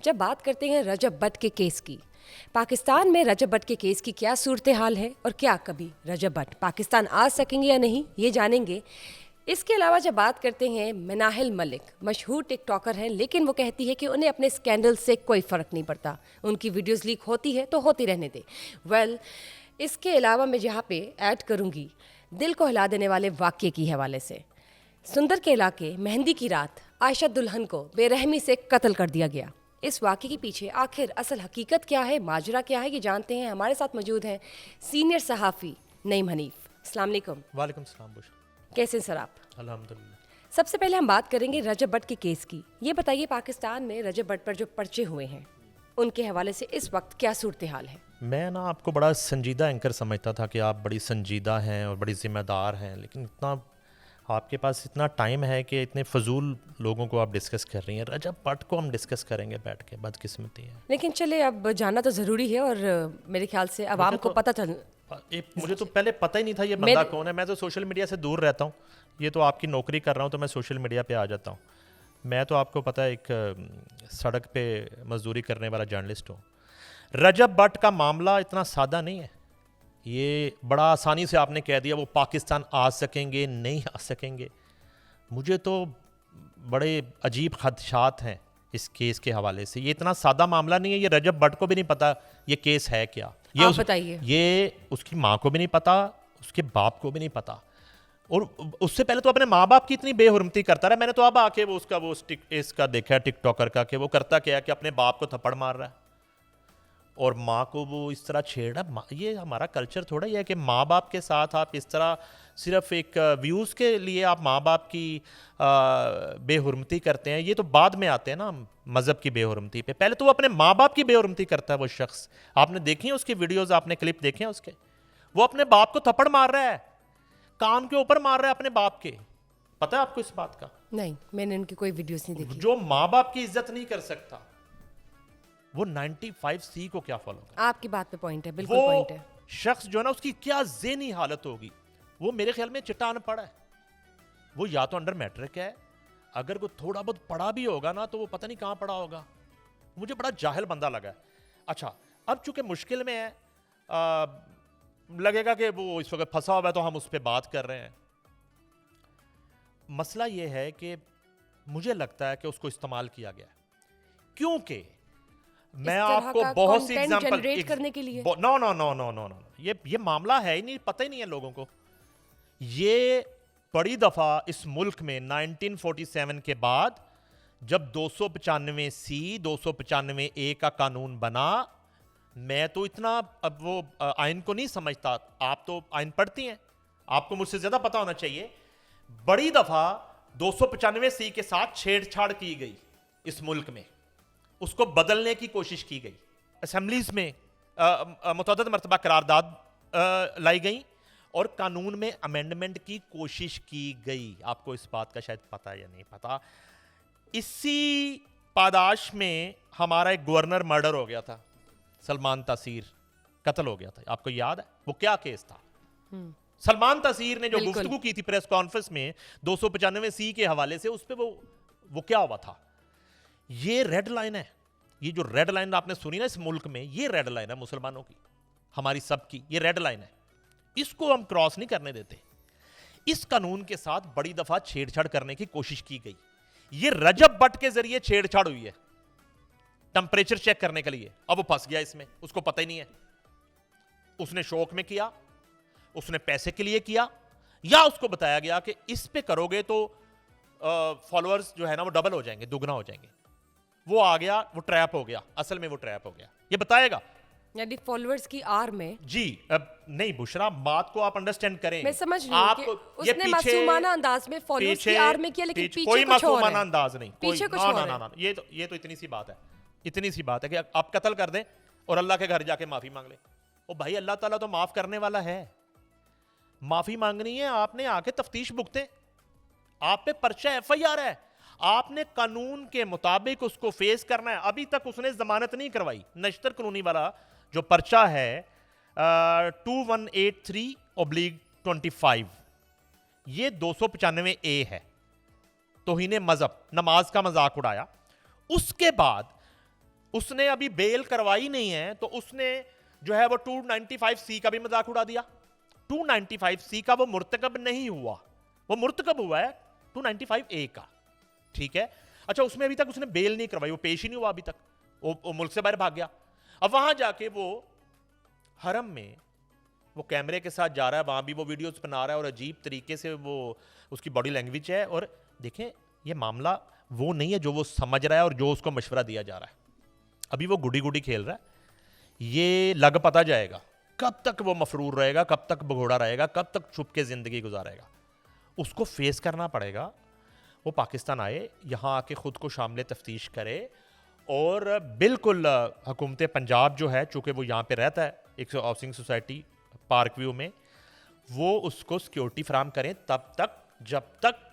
जब बात करते हैं रजब भट्ट के केस की, पाकिस्तान में रजब भट्ट के केस की क्या सूरत हाल है और क्या कभी रजब भट्ट पाकिस्तान आ सकेंगे या नहीं, ये जानेंगे। इसके अलावा जब बात करते हैं मनाहिल मलिक, मशहूर टिकटॉकर हैं, लेकिन वो कहती है कि उन्हें अपने स्कैंडल से कोई फ़र्क नहीं पड़ता, उनकी वीडियोस लीक होती है तो होती रहने दे। इसके अलावा मैं यहाँ पे ऐड करूँगी दिल को हिला देने वाले वाक़ये की हवाले से। सुंदर के इलाके मेहंदी की रात आयशा दुल्हन को बेरहमी से कत्ल कर दिया गया। इस वाक़ये के पीछे आखिर असल हकीकत क्या है, माजरा क्या है, ये जानते हैं। हमारे साथ मौजूद हैं सीनियर सहाफ़ी नईम हनीफ। अस्सलाम वालेकुम। वालेकुम सलाम बुशरा। कैसे हैं सर आप? अल्हम्दुलिल्लाह। सबसे पहले हम बात करेंगे रजब भट्ट के केस की। ये बताइए, पाकिस्तान में रजब भट्ट पर जो पर्चे हुए हैं उनके हवाले से इस वक्त क्या सूरत हाल है? मैं ना आपको बड़ा संजीदा एंकर समझता था कि आप बड़ी संजीदा हैं और बड़ी ज़िम्मेदार हैं, लेकिन इतना आपके पास इतना टाइम है कि इतने फजूल लोगों को आप डिस्कस कर रही हैं। रजब भट्ट को हम डिस्कस करेंगे बैठ के, बदकिस्मती है। लेकिन चले, अब जाना तो ज़रूरी है और मेरे ख्याल से आवाम को पता चल। मुझे तो पहले पता ही नहीं था ये बंदा कौन है। मैं तो सोशल मीडिया से दूर रहता हूँ, ये तो आपकी नौकरी कर रहा हूँ तो मैं सोशल मीडिया पे आ जाता हूँ। मैं तो आपको पता है एक सड़क पे मजदूरी करने वाला जर्नलिस्ट हूँ। रजब भट्ट का मामला इतना सादा नहीं है। ये बड़ा आसानी से आपने कह दिया वो पाकिस्तान आ सकेंगे, नहीं आ सकेंगे। मुझे तो बड़े अजीब खदशात हैं इस केस के हवाले से। ये इतना सादा मामला नहीं है। ये रजब भट्ट को भी नहीं पता ये केस है क्या। आप बताइए। ये उसकी माँ को भी नहीं पता, उसके बाप को भी नहीं पता, और उससे पहले तो अपने माँ बाप की इतनी बेहुरमती करता रहा। मैंने तो अब आके इसका देखा है टिकटॉकर का कि वो करता क्या है कि अपने बाप को थप्पड़ मार रहा है और माँ को वो इस तरह छेड़ रहा है। ये हमारा कल्चर थोड़ा ही है कि माँ बाप के साथ आप इस तरह सिर्फ एक व्यूज़ के लिए आप माँ बाप की बेहुरमती करते हैं। ये तो बाद में आते हैं ना मज़हब की बेहुरमती पे। पहले तो वो अपने माँ बाप की बेहुरमती करता है वो शख्स। आपने देखी है उसकी वीडियोज़, आपने क्लिप देखे हैं उसके। वो अपने बाप को थप्पड़ मार रहा है, कान के ऊपर मार रहा है अपने बाप के। पता है आपको इस बात का? नहीं, मैंने उनकी कोई वीडियोस नहीं देखी। जो माँ बाप की इज्जत नहीं कर सकता वो 95C को क्या फॉलो कर? आपकी बात पे पॉइंट है, बिल्कुल पॉइंट है। शख्स जो है ना, उसकी क्या ज़हनी हालत होगी। वो मेरे ख्याल में चिट्टा अनपढ़ है। वो या तो अंडर मैट्रिक है, अगर वो थोड़ा बहुत पढ़ा भी होगा ना तो वो पता नहीं कहाँ पढ़ा होगा। मुझे बड़ा जाहिल बंदा लगा है। अच्छा, अब चूंकि मुश्किल में है, लगेगा कि वो इस वक्त फंसा हुआ है तो हम उस पर बात कर रहे हैं। मसला ये है कि मुझे लगता है कि उसको इस्तेमाल किया गया, क्योंकि मैं आपको बहुत सी एग्जांपल जनरेट करने के लिए। No no no no no no, ये मामला है ही नहीं, पता ही नहीं है लोगों को। ये बड़ी दफा इस मुल्क में 1947 के बाद जब 295C 295A का कानून बना, मैं तो इतना अब वो आइन को नहीं समझता। आप तो आइन पढ़ती हैं, आपको मुझसे ज्यादा पता होना चाहिए। बड़ी दफा 295C के साथ छेड़छाड़ की गई इस मुल्क में, उसको बदलने की कोशिश की गई। असेंबलीज में मुतअद्दिद मरतबा करारदाद लाई गई और कानून में अमेंडमेंट की कोशिश की गई। आपको इस बात का शायद पता या नहीं पता। इसी पादाश में हमारा एक गवर्नर मर्डर हो गया था, सलमान तासीर कत्ल हो गया था। आपको याद है वो क्या केस था? सलमान तासीर ने जो गुफ्तगू की थी प्रेस कॉन्फ्रेंस में 295C के हवाले से, उस पर वो क्या हुआ था। ये रेड लाइन है। ये जो रेड लाइन आपने सुनी ना इस मुल्क में, ये रेड लाइन है मुसलमानों की, हमारी सबकी। ये रेड लाइन है, इसको हम क्रॉस नहीं करने देते। इस कानून के साथ बड़ी दफा छेड़छाड़ करने की कोशिश की गई। ये रजब भट्ट के जरिए छेड़छाड़ हुई है टेंपरेचर चेक करने के लिए। अब वो फंस गया इसमें, उसको पता ही नहीं है। उसने शौक में किया, उसने पैसे के लिए किया, या उसको बताया गया कि इस पे करोगे तो फॉलोअर्स जो है ना वो डबल हो जाएंगे, दुगना हो जाएंगे। वो आ गया, वो ट्रैप हो गया। असल में वो ट्रैप हो गया, ये बताएगा। यानी फॉलोअर्स की आर में। जी अब नहीं बुशरा, बात को आप अंडरस्टैंड करें। मैं समझ रही हूं कि उसने मासूमाना अंदाज में फॉलोअर्स की आर में किया, लेकिन पीछे कोई कुछ और है। मासूमाना अंदाज नहीं, पीछे कुछ और है। ये तो इतनी सी बात है, इतनी सी बात है कि आप कत्ल कर दें और अल्लाह के घर जाके माफी मांग ले। ओ भाई, अल्लाह ताला तो माफ करने वाला है। माफी मांगनी है आपने, आके तफ्तीश भुगते। आप पे पर्चा FIR है, आपने कानून के मुताबिक उसको फेस करना है। अभी तक उसने जमानत नहीं करवाई। नश्तर कानूनी वाला जो पर्चा है 2183/25, ये 295A है। तौहीन मजहब, नमाज का मजाक उड़ाया। उसके बाद उसने अभी बेल करवाई नहीं है, तो उसने जो है वो 295C का भी मजाक उड़ा दिया। 295C का वो मुर्तकब नहीं हुआ, वो मुर्तकब हुआ है 295A का, ठीक है। अच्छा, उसमें अभी तक उसने बेल नहीं करवाई, वो पेश ही नहीं हुआ अभी तक, वो मुल्क से बाहर भाग गया। अब वहां जाके वो हरम में वो कैमरे के साथ जा रहा है, वहां भी वो वीडियोस बना रहा है और अजीब तरीके से वो उसकी बॉडी लैंग्वेज है। और देखें, ये मामला वो नहीं है जो वो समझ रहा है और जो उसको मशवरा दिया जा रहा है। अभी वो गुडी गुडी खेल रहा है, ये लग पता जाएगा कब तक वो मफरूर रहेगा, कब तक भगोड़ा रहेगा, कब तक छुप के जिंदगी गुजारेगा। उसको फेस करना पड़ेगा। वो पाकिस्तान आए, यहाँ आके खुद को शामिल तफ्तीश करे और बिल्कुल हुकूमत पंजाब जो है, चूंकि वो यहाँ पे रहता है एक हाउसिंग सोसाइटी पार्क व्यू में, वो उसको सिक्योरिटी फराम करें तब तक जब तक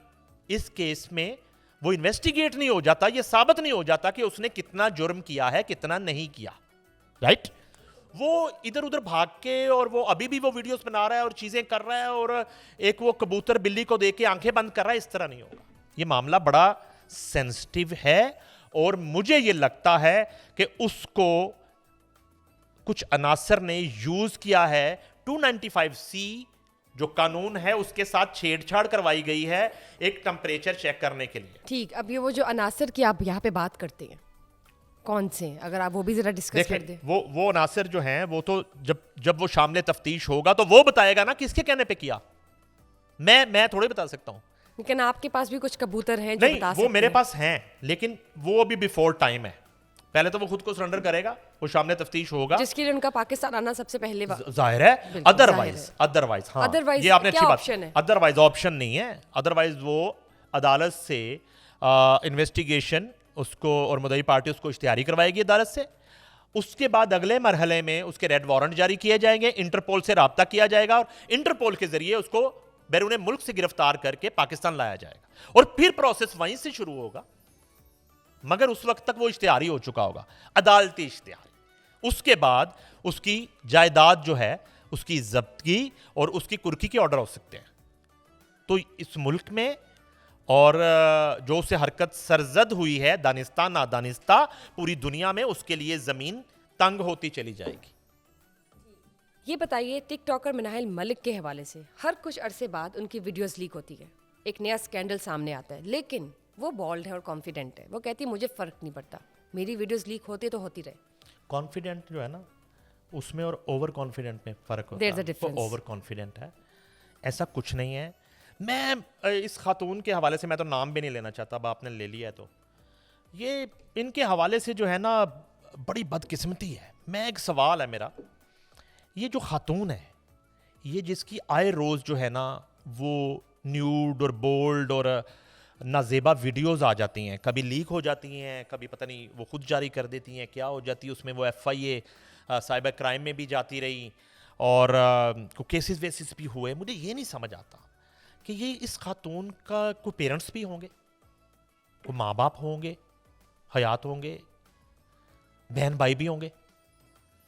इस केस में वो इन्वेस्टिगेट नहीं हो जाता, ये साबित नहीं हो जाता कि उसने कितना जुर्म किया है, कितना नहीं किया। राइट? वो इधर उधर भाग के और वो अभी भी वो वीडियोस बना रहा है और चीजें कर रहा है और एक वो कबूतर बिल्ली को देख के आंखें बंद कर रहा है। इस तरह नहीं होगा। ये मामला बड़ा सेंसिटिव है और मुझे ये लगता है कि उसको कुछ अनासर ने यूज किया है। 295C जो कानून है उसके साथ छेड़छाड़ करवाई गई है एक टेम्परेचर चेक करने के लिए। ठीक, अब ये वो जो अनासर की आप यहाँ पे बात करते हैं, कौन से, अगर आप वो भी जरा डिस्कस कर दें। वो अनासर जो हैं वो तो जब वो शामिल तफ्तीश होगा तो वो बताएगा ना किसके कहने पे किया। मैं थोड़ी बता सकता हूँ। लेकिन आपके पास भी कुछ कबूतर हैं जो नहीं, बता वो सकते मेरे हैं। पास हैं, लेकिन वो अभी बिफोर टाइम है। पहले तो वो खुद को सरेंडर करेगा, वो सामने तफ्तीश होगा, जिसके लिए उनका पाकिस्तान आना सबसे पहले जाहिर है। बिल्कुल, अदरवाइज हाँ, Otherwise ये आपने क्या अच्छी बात, option है? अदरवाइज ऑप्शन नहीं है। अदरवाइज वो अदालत से इन्वेस्टिगेशन उसको और मुद्दई पार्टी उसको इश्तिहारी करवाएगी अदालत से। उसके बाद अगले मरहले में उसके रेड वारंट जारी किए जाएंगे, इंटरपोल से राब्ता किया जाएगा और इंटरपोल के जरिए उसको बैरून मुल्क से गिरफ्तार करके पाकिस्तान लाया जाएगा और फिर प्रोसेस वहीं से शुरू होगा। मगर उस वक्त तक वो इश्तिहारी हो चुका होगा, अदालती इश्तिहारी। उसके बाद उसकी जायदाद जो है उसकी जब्तगी और उसकी कुर्की के ऑर्डर हो सकते हैं। तो इस मुल्क में और जो से हरकत सरजद हुई है, दानिस्ता नादानिस्ता, पूरी दुनिया में उसके लिए जमीन तंग होती चली जाएगी। ये बताइए, टिकटॉकर मिनाहिल मलिक के हवाले से हर कुछ अरसे बाद उनकी वीडियोस लीक होती है, एक नया स्कैंडल सामने आता है, लेकिन वो बोल्ड है और कॉन्फिडेंट है। वो कहती है मुझे फ़र्क नहीं पड़ता, मेरी वीडियोस लीक होती तो होती रहे। कॉन्फिडेंट जो है ना, उसमें और ओवर कॉन्फिडेंट में फ़र्क होता There's a है। वो difference. ओवर कॉन्फिडेंट है, ऐसा कुछ नहीं है। मैं इस खातून के हवाले से मैं तो नाम भी नहीं लेना चाहता, अब आपने ले लिया है तो। ये इनके हवाले से जो है ना बड़ी बदकिस्मती है। मैं एक सवाल है मेरा, ये जो खातून है, ये जिसकी आए रोज़ जो है ना वो न्यूड और बोल्ड और नाजेबा वीडियोस आ जाती हैं, कभी लीक हो जाती हैं, कभी पता नहीं वो खुद जारी कर देती हैं, क्या हो जाती है उसमें। वो FIA साइबर क्राइम में भी जाती रही और कोई केसेस वेसिस भी हुए। मुझे ये नहीं समझ आता कि ये इस खातून का कोई पेरेंट्स भी होंगे, कोई माँ बाप होंगे, हयात होंगे, बहन भाई भी होंगे,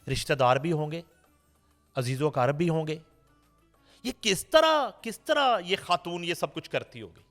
रिश्तेदार भी होंगे, अजीज़ो अकारब भी होंगे। ये किस तरह ये खातून ये सब कुछ करती होगी।